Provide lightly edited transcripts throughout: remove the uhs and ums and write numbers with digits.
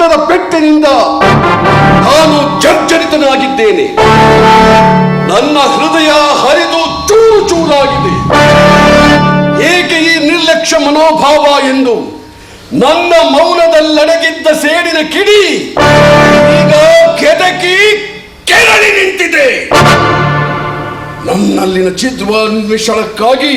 ಯುದ್ಧದ ಪೆಟ್ಟಿನಿಂದ ನಾನು ಜರ್ಜರಿತನಾಗಿದ್ದೇನೆ. ನನ್ನ ಹೃದಯ ಹರಿದು ಚೂರು ಚೂರಾಗಿದೆ. ಏಕೆ ಈ ನಿರ್ಲಕ್ಷ್ಯ ಮನೋಭಾವ ಎಂದು ನನ್ನ ಮೌನದಲ್ಲಡಗಿದ್ದ ಸೇಡಿನ ಕಿಡಿ ಈಗ ಕೆದಕಿ ಕೆರಳಿ ನಿಂತಿದೆ. ನನ್ನಲ್ಲಿನ ಚಿತ್ರಾನ್ವೇಷಣಕ್ಕಾಗಿ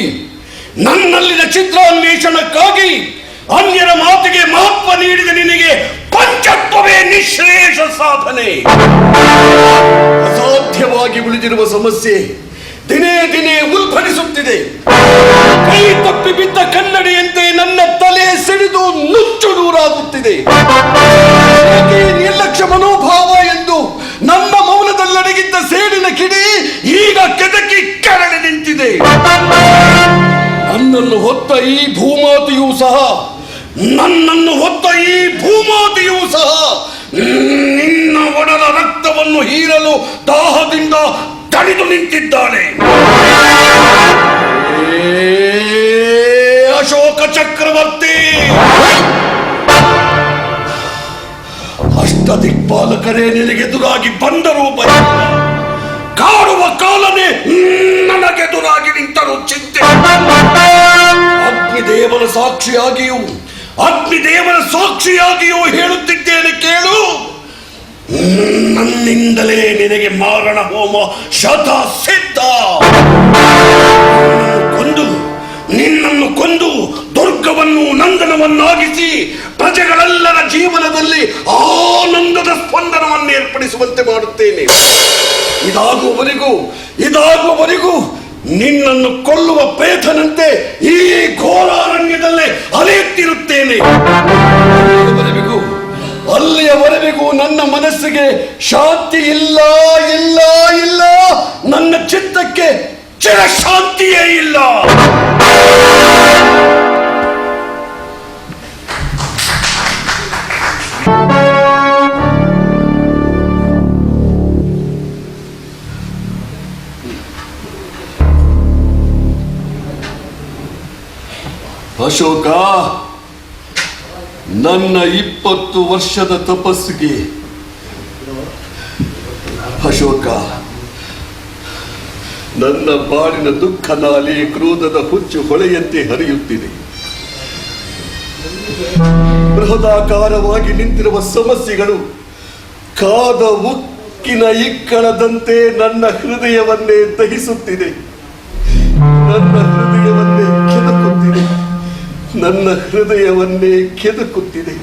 ಅನ್ಯರ ಮಾತಿಗೆ ಮಹತ್ವ ನೀಡಿದ ನಿನಗೆ ಪಂಚತ್ವವೇ ನಿಶ್ರೇಷ ಸಾಧನೆ. ಅಸಾಧ್ಯವಾಗಿ ಉಳಿದಿರುವ ಸಮಸ್ಯೆ ದಿನೇ ದಿನೇ ಉಲ್ಬಣಿಸುತ್ತಿದೆ. ಕೈ ತಪ್ಪಿ ಬಿದ್ದ ಕನ್ನಡಿಯಂತೆ ನನ್ನ ತಲೆ ಸಿಡಿದು ನುಚ್ಚು ನೂರಾಗುತ್ತಿದೆ. ನಿರ್ಲಕ್ಷ್ಯ ಮನೋಭಾವ ಎಂದು ನನ್ನ ಮೌನದಲ್ಲಡಗಿದ್ದ ಸೇಡಿನ ಕಿಡಿ ಈಗ ಕೆದಕಿ ಕೆರಳಿ ನಿಂತಿದೆ. ನನ್ನನ್ನು ಹೊತ್ತ ಈ ಭೂಮಾತೆಯೂ ಸಹ ನಿನ್ನ ಒಡಲ ರಕ್ತವನ್ನು ಹೀರಲು ದಾಹದಿಂದ ತಡೆದು ನಿಂತಿದ್ದಾಳೆ. ಅಶೋಕ ಚಕ್ರವರ್ತಿ, ಅಷ್ಟದಿಕ್ಪಾಲಕರೇ ನಿನಗೆದುರಾಗಿ ಬಂದರೂ ಭಯ, ಕಾಡುವ ಕಾಲನೇ ನನಗೆದುರಾಗಿ ನಿಂತರೂ ಚಿಂತೆ. ಅಗ್ನಿದೇವನ ಸಾಕ್ಷಿಯಾಗಿಯೂ ಹೇಳುತ್ತಿದ್ದೇನೆ ಕೇಳು. ನನ್ನಿಂದಲೇ ನಿನಗೆ ಮಾರಣ ಹೋಮ ಶತ ಸಿದ್ಧ. ನಿನ್ನನ್ನು ಕೊಂದು ದುರ್ಗವನ್ನು ನಂದನವನ್ನಾಗಿಸಿ ಪ್ರಜೆಗಳೆಲ್ಲರ ಜೀವನದಲ್ಲಿ ಆನಂದದ ಸ್ಪಂದನವನ್ನು ಏರ್ಪಡಿಸುವಂತೆ ಮಾಡುತ್ತೇನೆ. ಇದಾಗುವವರೆಗೂ ನಿನ್ನನ್ನು ಕೊಲ್ಲುವ ಪ್ರೇತನಂತೆ ಈ ಘೋರಾರಣ್ಯದಲ್ಲೇ ಅಲೆಯುತ್ತಿರುತ್ತೇನೆ. ಅಲ್ಲಿಯವರೆಗೂ ನನ್ನ ಮನಸ್ಸಿಗೆ ಶಾಂತಿ ಇಲ್ಲ. ನನ್ನ ಚಿತ್ತಕ್ಕೆ ಚಿರಶಾಂತಿಯೇ ಇಲ್ಲ. ಅಶೋಕ, ನನ್ನ 20 ವರ್ಷದ ತಪಸ್ಸಿಗೆ ನನ್ನ ಬಾಳಿನ ದುಃಖ ನಾಲಿ ಕ್ರೋಧದ ಹುಚ್ಚು ಹೊಳೆಯಂತೆ ಹರಿಯುತ್ತಿದೆ. ಬೃಹದಾಕಾರವಾಗಿ ನಿಂತಿರುವ ಸಮಸ್ಯೆಗಳು ಕಾದ ಉಕ್ಕಿನ ಇಕ್ಕಳದಂತೆ ನನ್ನ ಹೃದಯವನ್ನೇ ದಹಿಸುತ್ತಿದೆ. ನನ್ನ ಹೃದಯವನ್ನೇ ಕೆದಕುತ್ತಿದೆ.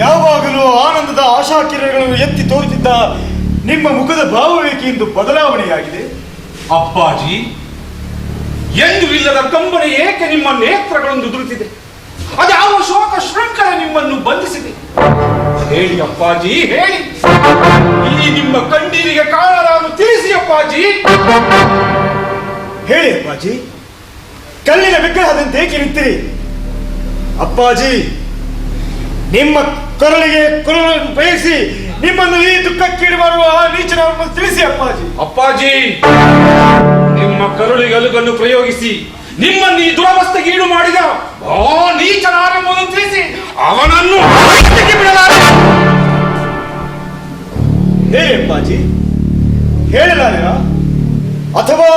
ಯಾವಾಗಲೂ ಆನಂದದ ಆಶಾಕಿರಣಗಳನ್ನು ಎತ್ತಿ ತೋರುತ್ತಿದ್ದ ನಿಮ್ಮ ಮುಖದ ಭಾವವೇಕೆ ಇಂದು ಬದಲಾವಣೆಯಾಗಿದೆ? ಅಪ್ಪಾಜಿ, ಎಂದು ಇಲ್ಲದ ಕಂಬನಿ ಏಕೆ ನಿಮ್ಮ ನೇತ್ರಗಳನ್ನು ದುರುತ್ತಿದೆ? ಅದ್ಯಾವ ಶೋಕ ಶೃಂಖಲ ನಿಮ್ಮನ್ನು ಬಂಧಿಸಿದೆ? ಹೇಳಿ ಅಪ್ಪಾಜಿ, ಹೇಳಿ. ಈ ನಿಮ್ಮ ಕಣ್ಣೀರಿಗೆ ಕಾರಣವನ್ನು ತಿಳಿಸಿ ಅಪ್ಪಾಜಿ. ಹೇಳಿ ಅಪ್ಪಾಜಿ, ಕಲ್ಲಿನ ವಿಗ್ರಹದಂತೆ ಏಕೆ ನಿಂತಿರಿ? ಅಪ್ಪಾಜಿ, ನಿಮ್ಮ ಕೊರಳಿಗೆ ಕೊರಳನ್ನು ಬಯಸಿ ನಿಮ್ಮನ್ನು ಈ ದುಃಖಕ್ಕೀಡು ಮಾಡುವ ಆ ನೀಚನವನ್ನು ತಿಳಿಸಿ ಅಪ್ಪಾಜಿ. ಅಪ್ಪಾಜಿ, ನಿಮ್ಮ ಕರುಳಿಗೆ ಅಲುಗನ್ನು ಪ್ರಯೋಗಿಸಿ ನಿಮ್ಮನ್ನು ಈ ದುರವಸ್ಥೆಗೆ ಈಡು ಮಾಡಿದ ಆ ನೀಚನಾರೆಂಬುದನ್ನು ತಿಳಿಸಿ ಅವನನ್ನು ಬಿಡಲಾರೆ. ಹೇ ಅಪ್ಪಾಜಿ, ಹೇಳಲಾರ? ಅಥವಾ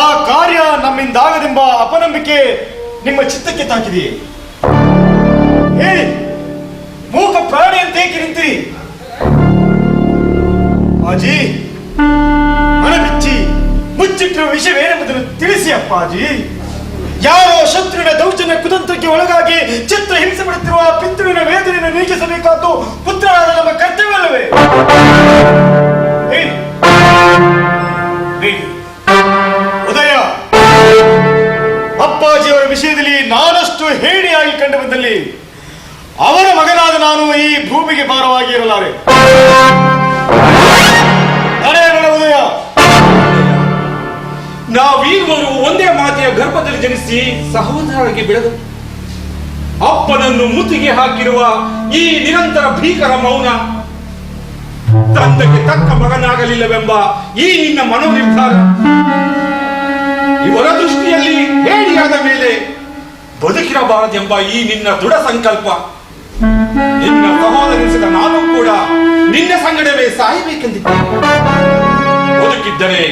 ಆ ಕಾರ್ಯ ನಮ್ಮಿಂದಾಗದೆಂಬ ಅಪನಂಬಿಕೆ ನಿಮ್ಮ ಚಿತ್ತಕ್ಕೆ ತಾಕಿದೆಯೇ? ಹೇಳಿ, ಮೂಕ ಪ್ರಾಣಿಯಂತೆ ಏಕೆ ನಿಂತಿರಿ? ಅಜ್ಜಿ, ಮನಬಿಚ್ಚಿ ಮುಚ್ಚಿಟ್ಟಿರುವ ವಿಷಯವೇನೆಂಬುದನ್ನು ತಿಳಿಸಿ ಅಪ್ಪಾಜಿ. ಯಾರೋ ಶತ್ರುವಿನ ದೌರ್ಜನ್ಯ ಕುತಂತ್ರಕ್ಕೆ ಒಳಗಾಗಿ ಚಿತ್ರ ಹಿಂಸೆ ಪಡುತ್ತಿರುವ ಪಿತೃವಿನ ವೇದನೆಯನ್ನು ನೀಗಿಸಬೇಕಾದ್ದು ಪುತ್ರರಾದ ನಮ್ಮ ಕರ್ತವ್ಯವಲ್ಲವೇ? ಉದಯ, ಅಪ್ಪಾಜಿಯವರ ವಿಷಯದಲ್ಲಿ ನಾನಷ್ಟು ಹೇಳಿಯಾಗಿ ಕಂಡು ಬಂದಲ್ಲಿ ಅವರ ಮಗನಾದ ನಾನು ಈ ಭೂಮಿಗೆ ಭಾರವಾಗಿ ಇರಲಾರೆ. ಉದಯ, ನಾವೀರುವರು ಒಂದೇ ಮಾತೆಯ ಗರ್ಭದಲ್ಲಿ ಜನಿಸಿ ಸಹೋದರರಾಗಿ ಬೆಳೆದು ಅಪ್ಪನನ್ನು ಮುತ್ತಿಗೆ ಹಾಕಿರುವ ಈ ನಿರಂತರ ಭೀಕರ ಮೌನ, ತಂದೆಗೆ ತಕ್ಕ ಮಗನಾಗಲಿಲ್ಲವೆಂಬ ಈ ನಿನ್ನ ಮನೋನಿರ್ಧಾರ, ಇವರ ದೃಷ್ಟಿಯಲ್ಲಿ ಹೇಡಿಯಾದ ಮೇಲೆ ಬದುಕಿರಬಾರದೆಂಬ ಈ ನಿನ್ನ ದೃಢ ಸಂಕಲ್ಪ, ನಿನ್ನ ಸಹೋದರಿಸಿದ ನಾನು ಕೂಡ ನಿನ್ನ ಸಂಗಡವೇ ಸಾಯಬೇಕೆಂದಿದ್ದೇನೆ. ಬದುಕಿದ್ದರೆ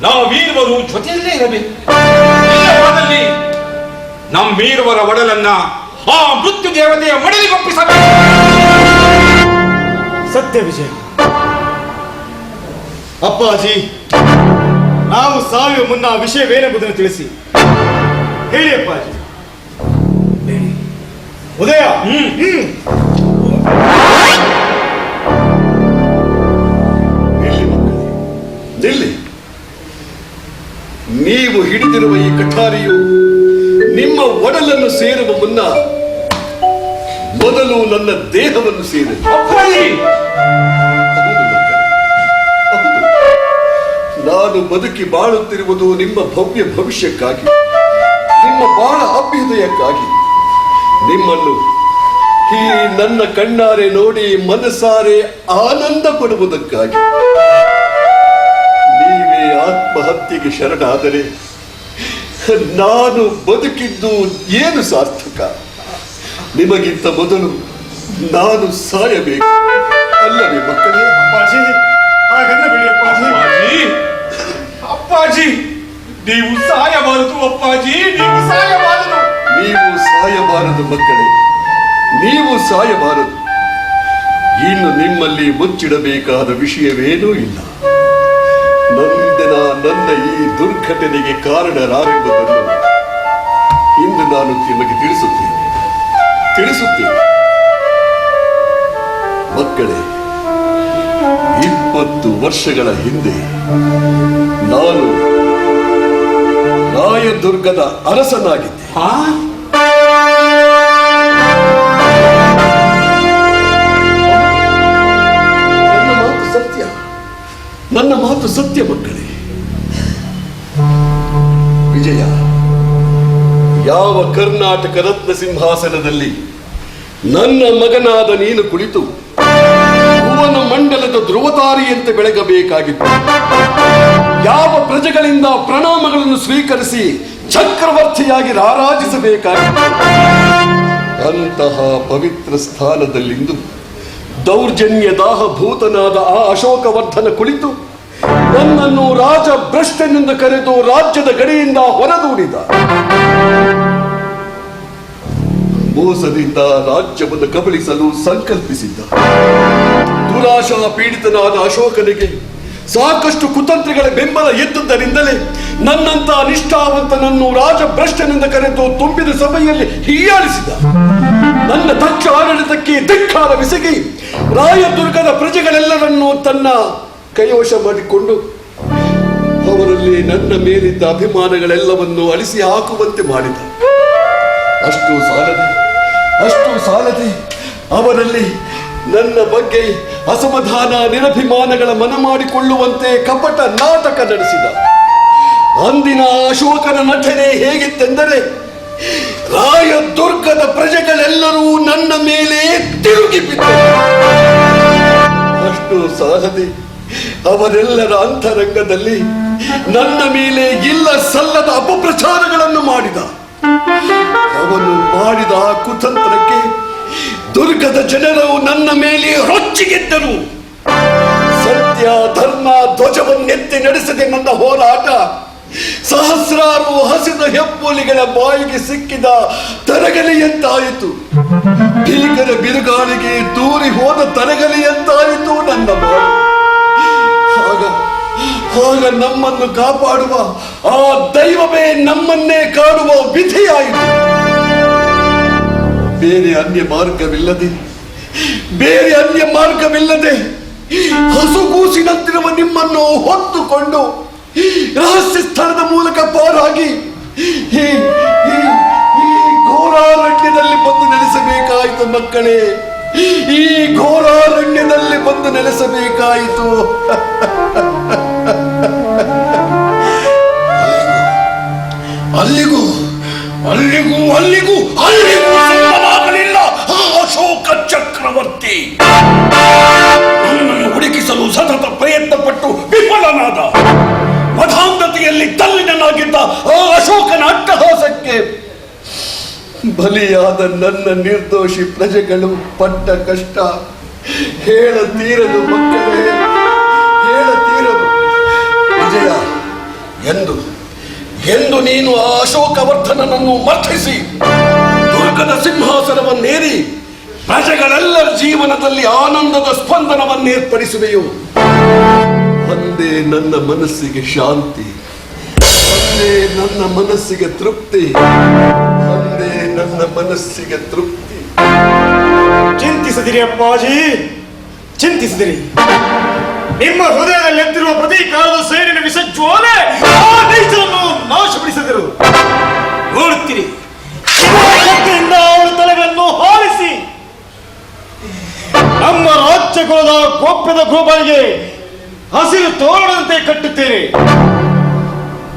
ನಾವೀರುವರು ಜೊತೆಯಲ್ಲೇ ಇರಬೇಕು. ಇಲ್ಲವಾದಲ್ಲಿ ನಮ್ಮೀರುವರ ಒಡಲನ್ನ ಆ ಮೃತ್ಯು ದೇವತೆಯ ಮಡಲಿಗೊಪ್ಪಿಸಬೇಕು. ಸತ್ಯ ವಿಜಯ. ಅಪ್ಪಾಜಿ, ನಾವು ಸಾಯುವ ಮುನ್ನ ಆ ವಿಷಯವೇನೆಂಬುದನ್ನು ತಿಳಿಸಿ ಹೇಳಿ ಅಪ್ಪಾಜಿ. ಹೇಳಿ. ಉದಯ. ನಿಲ್ಲಿ. ನೀವು ಹಿಡಿದಿರುವ ಈ ಕಠಾರಿಯು ನಿಮ್ಮ ಒಡಲನ್ನು ಸೇರುವ ಮುನ್ನ ಮೊದಲು ನನ್ನ ದೇಹವನ್ನು ಸೇರಲಿ. ಅಪ್ಪಾಜಿ, ಹೌದು ಮಕ್ಕಳೇ, ಹೌದು. ನಾನು ಬದುಕಿ ಬಾಳುತ್ತಿರುವುದು ನಿಮ್ಮ ಭವ್ಯ ಭವಿಷ್ಯಕ್ಕಾಗಿ, ನಿಮ್ಮ ಬಾಳ ಅಭ್ಯುದಯಕ್ಕಾಗಿ, ನಿಮ್ಮನ್ನು ಈ ನನ್ನ ಕಣ್ಣಾರೆ ನೋಡಿ ಮನಸಾರೆ ಆನಂದ ಪಡುವುದಕ್ಕಾಗಿ. ನೀವೇ ಆತ್ಮಹತ್ಯೆಗೆ ಶರಣಾದರೆ ನಾನು ಬದುಕಿದ್ದು ಏನು ಸಾರ್ಥಕ? ನಿಮಗಿಂತ ಮೊದಲು ನಾನು ಸಾಯಬೇಕು ಅಲ್ಲವೇ ಮಕ್ಕಳೇ? ಅಪ್ಪಾಜಿ, ಹಾಗನ್ನ ಬಿಡಿ ಅಪ್ಪಾಜಿ. ಅಪ್ಪಾಜಿ, ಅಪ್ಪಾಜಿ, ನೀವು ಸಾಯಬಾರದು. ಅಪ್ಪಾಜಿ, ನೀವು ಸಾಯಬಾರದು. ನೀವು ಸಾಯಬಾರದು ಮಕ್ಕಳೇ, ನೀವು ಸಾಯಬಾರದು. ಇನ್ನು ನಿಮ್ಮಲ್ಲಿ ಮುಚ್ಚಿಡಬೇಕಾದ ವಿಷಯವೇನೂ ಇಲ್ಲ. ನನ್ನ ಈ ದುರ್ಘಟನೆಗೆ ಕಾರಣರಾರೆಂಬುದನ್ನು ಇಂದು ನಾನು ನಿಮಗೆ ತಿಳಿಸುತ್ತೇನೆ. ಮಕ್ಕಳೇ, 20 ವರ್ಷಗಳ ಹಿಂದೆ ನಾನು ರಾಯದುರ್ಗದ ಅರಸನಾಗಿದ್ದೆ. ನನ್ನ ಮಾತು ಸತ್ಯ ಮಕ್ಕಳೇ. ವಿಜಯ, ಯಾವ ಕರ್ನಾಟಕ ರತ್ನ ಸಿಂಹಾಸನದಲ್ಲಿ ನನ್ನ ಮಗನಾದ ನೀನು ಕುಳಿತು ಭುವನ ಮಂಡಲದ ಧ್ರುವತಾರಿಯಂತೆ ಬೆಳಗಬೇಕಾಗಿತ್ತು, ಯಾವ ಪ್ರಜೆಗಳಿಂದ ಪ್ರಣಾಮಗಳನ್ನು ಸ್ವೀಕರಿಸಿ ಚಕ್ರವರ್ತಿಯಾಗಿ ರಾರಾಜಿಸಬೇಕಾಗಿತ್ತು, ಅಂತಹ ಪವಿತ್ರ ಸ್ಥಾನದಲ್ಲಿಂದು ದೌರ್ಜನ್ಯ ದಾಹಭೂತನಾದ ಆ ಅಶೋಕವರ್ಧನ ಕುಳಿತು ನನ್ನನ್ನು ರಾಜ ಭ್ರಷ್ಟನೆಂದು ಕರೆದು ರಾಜ್ಯದ ಗಡಿಯಿಂದ ಹೊರದೂಡಿದ. ಮೋಸದಿಂದ ರಾಜ್ಯವನ್ನು ಕಬಳಿಸಲು ಸಂಕಲ್ಪಿಸಿದ್ದ. ದುರಾಶಾ ಪೀಡಿತನಾದ ಅಶೋಕನಿಗೆ ಸಾಕಷ್ಟು ಕುತಂತ್ರಿಗಳ ಬೆಂಬಲ ಎದ್ದುದರಿಂದಲೇ ನನ್ನಂತ ನಿಷ್ಠಾವಂತನನ್ನು ರಾಜ ಭ್ರಷ್ಟನೆಂದು ಕರೆದು ತುಂಬಿದ ಸಭೆಯಲ್ಲಿ ಹೀಯಾಳಿಸಿದ. ನನ್ನ ದಕ್ಷ ಆಡಳಿತಕ್ಕೆ ಧಿಕ್ಕಾರವೆಸಗಿ ರಾಯದುರ್ಗದ ಪ್ರಜೆಗಳೆಲ್ಲರನ್ನೂ ತನ್ನ ಕೈವಶ ಮಾಡಿಕೊಂಡು ಅವರಲ್ಲಿ ನನ್ನ ಮೇಲಿದ್ದ ಅಭಿಮಾನಗಳೆಲ್ಲವನ್ನು ಅಳಿಸಿ ಹಾಕುವಂತೆ ಮಾಡಿದ. ಅಷ್ಟು ಸಾಲದೆ ಅವರಲ್ಲಿ ನನ್ನ ಬಗ್ಗೆ ಅಸಮಾಧಾನ ನಿರಭಿಮಾನಗಳ ಮನ ಮಾಡಿಕೊಳ್ಳುವಂತೆ ಕಪಟ ನಾಟಕ ನಡೆಸಿದ. ಅಂದಿನ ಅಶೋಕನ ನಟನೆ ಹೇಗಿತ್ತೆಂದರೆ, ರಾಯದುರ್ಗದ ಪ್ರಜೆಗಳೆಲ್ಲರೂ ನನ್ನ ಮೇಲೆ ತಿರುಗಿ ಬಿದ್ದರು. ಅಷ್ಟು ಸಾಲದೆ ಅವರೆಲ್ಲರ ಅಂತರಂಗದಲ್ಲಿ ನನ್ನ ಮೇಲೆ ಇಲ್ಲ ಸಲ್ಲದ ಅಪಪ್ರಚಾರಗಳನ್ನು ಮಾಡಿದ. ಅವನು ಮಾಡಿದ ಆ ಕುತಂತ್ರಕ್ಕೆ ದುರ್ಗದ ಜನರು ನನ್ನ ಮೇಲೆ ರೊಚ್ಚಿಗೆದ್ದರು. ಸತ್ಯ ಧರ್ಮ ಧ್ವಜವನ್ನೆತ್ತಿ ನಡೆಸದೆ ನನ್ನ ಹೋರಾಟ ಸಹಸ್ರಾರು ಹಸಿದ ಹೆಪ್ಪುಲಿಗಳ ಬಾಯಿಗೆ ಸಿಕ್ಕಿದ ತರಗಲಿಯಂತಾಯಿತು. ಭೀಕರ ಬಿರುಗಾಳಿಗೆ ದೂರಿ ಹೋದ ತರಗಲಿಯಂತಾಯಿತು ನನ್ನ ಬಾಯಿ. ಆಗ ನಮ್ಮನ್ನು ಕಾಪಾಡುವ ಆ ದೈವವೇ ನಮ್ಮನ್ನೇ ಕಾಡುವ ವಿಧಿಯಾಯಿತು. ಬೇರೆ ಅನ್ಯ ಮಾರ್ಗವಿಲ್ಲದೆ ಹಸುಗೂಸಿನಂತಿರುವ ನಿಮ್ಮನ್ನು ಹೊತ್ತುಕೊಂಡು ರಹಸ್ಯ ಸ್ಥಳದ ಮೂಲಕ ಪಾರಾಗಿ ಈ ಘೋರಾರಣ್ಯದಲ್ಲಿ ಬಂದು ನೆಲೆಸಬೇಕಾಯಿತು ಮಕ್ಕಳೇ. ಈ ಘೋರಾರಣ್ಯದಲ್ಲಿ ಬಂದು ನೆಲೆಸಬೇಕಾಯಿತು. ಅಲ್ಲಿಗೂ ಚಕ್ರವರ್ತಿ ನನ್ನನ್ನು ಹುಡುಕಿಸಲು ಸತತ ಪ್ರಯತ್ನ ಪಟ್ಟು ವಿಫಲನಾದ. ಮಧಾಂಧತೆಯಲ್ಲಿ ತಲ್ಲೀನನಾಗಿದ್ದ ಆ ಅಶೋಕನ ಅಟ್ಟಹಾಸಕ್ಕೆ ಬಲಿಯಾದ ನನ್ನ ನಿರ್ದೋಷಿ ಪ್ರಜೆಗಳು ಪಟ್ಟ ಕಷ್ಟ ಹೇಳತೀರದು ಮಕ್ಕಳೇ, ಹೇಳತೀರದು. ವಿಜಯ, ಎಂದು ನೀನು ಆ ಅಶೋಕವರ್ಧನನನ್ನು ಮರ್ತಿಸಿ ದುರ್ಗದ ಸಿಂಹಾಸನವನ್ನೇರಿ ಪ್ರಜೆಗಳೆಲ್ಲರ ಜೀವನದಲ್ಲಿ ಆನಂದದ ಸ್ಪಂದನವನ್ನೇರ್ಪಡಿಸುವೆಯೋ ಒಂದೇ ನನ್ನ ಮನಸ್ಸಿಗೆ ಶಾಂತಿ, ಒಂದೇ ನನ್ನ ಮನಸ್ಸಿಗೆ ತೃಪ್ತಿ, ಒಂದೇ ನನ್ನ ಮನಸ್ಸಿಗೆ ತೃಪ್ತಿ. ಚಿಂತಿಸದಿರಿ ಅಪ್ಪಾಜಿ, ಚಿಂತಿಸದಿರಿ. ನಿಮ್ಮ ಹೃದಯದಲ್ಲಿ ಎದ್ದಿರುವ ಪ್ರತೀಕಾರದ ಸೇರಿನ ವಿಷಜ್ವಾಲೆ ಆ ನೀಚರನ್ನು ನಾಶಪಡಿಸಿದರು. ನೋಡುತ್ತೀರಿ, ಅವರ ತಲೆಗಳನ್ನು ಹಾರಿಸಿ ನಮ್ಮ ರಾಜ್ಯ ಕುಲದ ಗೋಪ್ಯದ ಗೋಪಾಲಿಗೆ ಹಸಿರು ತೋರಣದಂತೆ ಕಟ್ಟುತ್ತೇನೆ.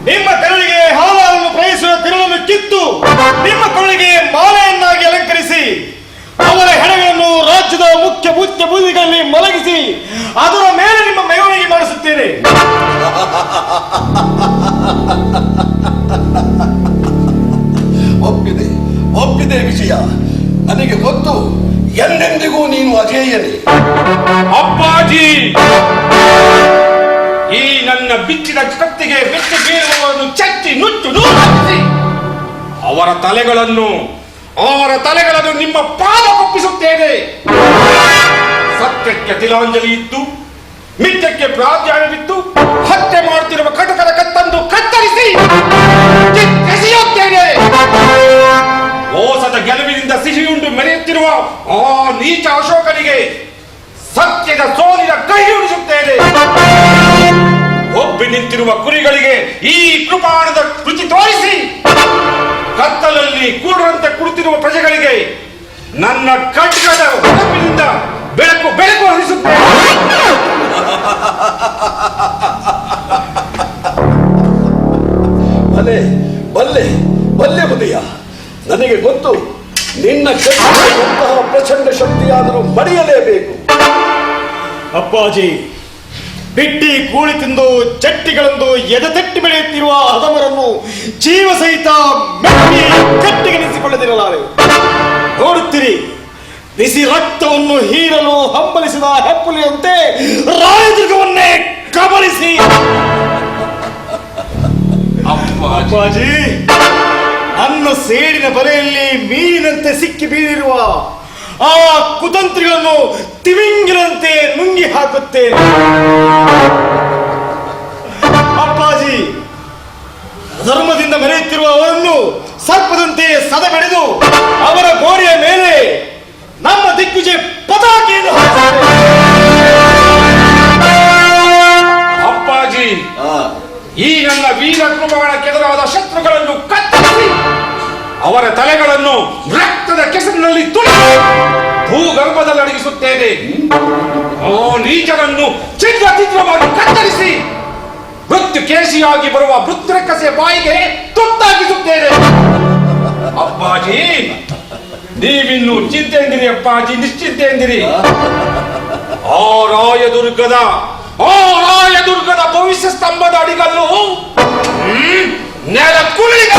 ನಿಮ್ಮ ಕರುಳಿಗೆ ಹಾಲನ್ನು ಪ್ರಯಿಸುವ ತಿರುಳನ್ನು ಕಿತ್ತು ನಿಮ್ಮ ಕರುಳಿಗೆ ಮಾಲೆಯನ್ನಾಗಿ ಅಲಂಕರಿಸಿ ಅವರ ಹೆಣಗಳನ್ನು ರಾಜ್ಯದ ಮುಖ್ಯ ಬೂದಿಗಳಲ್ಲಿ ಮಲಗಿಸಿ ಅದರ ಮೇಲೆ ನಿಮ್ಮ ಮೆರವಣಿಗೆ ಮಾಡಿಸುತ್ತೇನೆ. ಒಪ್ಪಿದೆ ವಿಜಯ. ನನಗೆ ಗೊತ್ತು, ಎಂದೆಂದಿಗೂ ನೀನು ಅಜೇಯನೇ. ಅಪ್ಪಾಜಿ, ಈ ನನ್ನ ಬಿಚ್ಚಿದ ಕತ್ತಿಗೆ ಬೆಚ್ಚಿ ಬೀಳುವವರನ್ನು ಚಚ್ಚಿ ನುಚ್ಚು ನೂರಿಸಿ ಅವರ ತಲೆಗಳನ್ನು ನಿಮ್ಮ ಪಾದ ಒಪ್ಪಿಸುತ್ತೇನೆ. ಸತ್ಯಕ್ಕೆ ತಿಲಾಂಜಲಿ ಇತ್ತು, ಮಿಥ್ಯಕ್ಕೆ ಪ್ರಾಧಾನ್ಯವಿತ್ತು, ಹತ್ಯೆ ಮಾಡುತ್ತಿರುವ ಕಟಕದ ಕತ್ತನ್ನು ಕತ್ತರಿಸಿ ಎಸೆಯುತ್ತೇನೆ. ಮೋಸದ ಗೆಲುವಿನಿಂದ ಸಿಹಿಯುಂಡು ಮೆರೆಯುತ್ತಿರುವ ಆ ನೀಚ ಅಶೋಕನಿಗೆ ಸತ್ಯದ ಸೋಲಿನ ಕೈ ಉಳಿಸುತ್ತೇನೆ. ಒಬ್ಬಿ ನಿಂತಿರುವ ಕುರಿಗಳಿಗೆ ಈ ಕೃಪಾಣದ ರುಚಿ ತೋರಿಸಿ ಕತ್ತಲಲ್ಲಿ ಕೂಡರಂತೆ ಕುಳಿತಿರುವ ಪ್ರಜೆಗಳಿಗೆ ನನ್ನ ಖಡ್ಗದ ಹೊರಪಿನಿಂದ ಬೆಳಕು ಹರಿಸುತ್ತೇನೆ. ಬಲ್ಲೆ ಉದಯ, ನನಗೆ ಗೊತ್ತು, ನಿನ್ನ ಎಂತಹ ಪ್ರಚಂಡ ಶಕ್ತಿಯಾದರೂ ಮರೆಯಲೇಬೇಕು. ಅಪ್ಪಾಜಿ, ಬಿಟ್ಟಿ ಕೂಳಿ ತಿಂದು ಚಟ್ಟಿಗಳಂದು ಎದೆತಟ್ಟಿ ಬೆಳೆಯುತ್ತಿರುವ ಹದಮರನ್ನು ಜೀವ ಸಹಿತ ಮೆಟ್ಟಿ ಕಟ್ಟಿಗೆನಿಸಿಕೊಳ್ಳದಿರಲಾರೆ. ನೋಡುತ್ತೀರಿ, ಬಿಸಿ ರಕ್ತವನ್ನು ಹೀರಲು ಹಂಬಲಿಸಿದ ಹೆಪ್ಪುಲಿಯಂತೆ ರಾಯದುರ್ಗವನ್ನೇ ಕಬಳಿಸಿ. ಅಪ್ಪಾಜಿ, ನನ್ನ ಸೇಡಿನ ಬಲೆಯಲ್ಲಿ ಮೀನಿನಂತೆ ಸಿಕ್ಕಿ ಬೀಳಿರುವ ಆ ಕುತಂತ್ರಿಗಳನ್ನು ತಿಮಿಂಗಿಲಂತೆ ನುಂಗಿ ಹಾಕುತ್ತೇನೆ. ಅಪ್ಪಾಜಿ, ಧರ್ಮದಿಂದ ಮೆರೆಯುತ್ತಿರುವ ಅವರನ್ನು ಸರ್ಪದಂತೆ ಸದಬೆಡೆದು ಅವರ ಗೋಡೆಯ ಮೇಲೆ ನಮ್ಮ ದಿಗ್ವಿಜಯ ಪತಾಕೆಯನ್ನು ಅಪ್ಪಾಜಿ, ಈ ನನ್ನ ವೀರ ಕೃಪಾಣಕ್ಕೆದುರಾದ ಶತ್ರುಗಳನ್ನು ಕತ್ತರಿಸಿ ಅವರ ತಲೆಗಳನ್ನು ರಕ್ತದ ಕೆಸರಿನಲ್ಲಿ ತುಳಿದು ಭೂಗರ್ಭದಲ್ಲಿ ಅಡಗಿಸುತ್ತೇನೆ. ಆ ನೀಚರನ್ನು ಚಿತ್ರವಾಗಿ ಕತ್ತರಿಸಿ ಮೃತ್ಯು ಕೇಶಿಯಾಗಿ ಬರುವ ಮೃತ್ಯುರಕ್ಕಸೆಯ ಬಾಯಿಗೆ ತುತ್ತಾಗಿಸುತ್ತೇನೆ. ಅಪ್ಪಾಜಿ, ನೀವಿನ್ನು ಚಿಂತೆ ಎಂದಿರಿ. ಅಪ್ಪಾಜಿ, ನಿಶ್ಚಿಂತೆ ಎಂದಿರಿ. ಆ ರಾಯದುರ್ಗದ ಭವಿಷ್ಯ ಸ್ತಂಭದ ಅಡಿಗಲ್ಲು ನೆಲ ಕುಳಿದ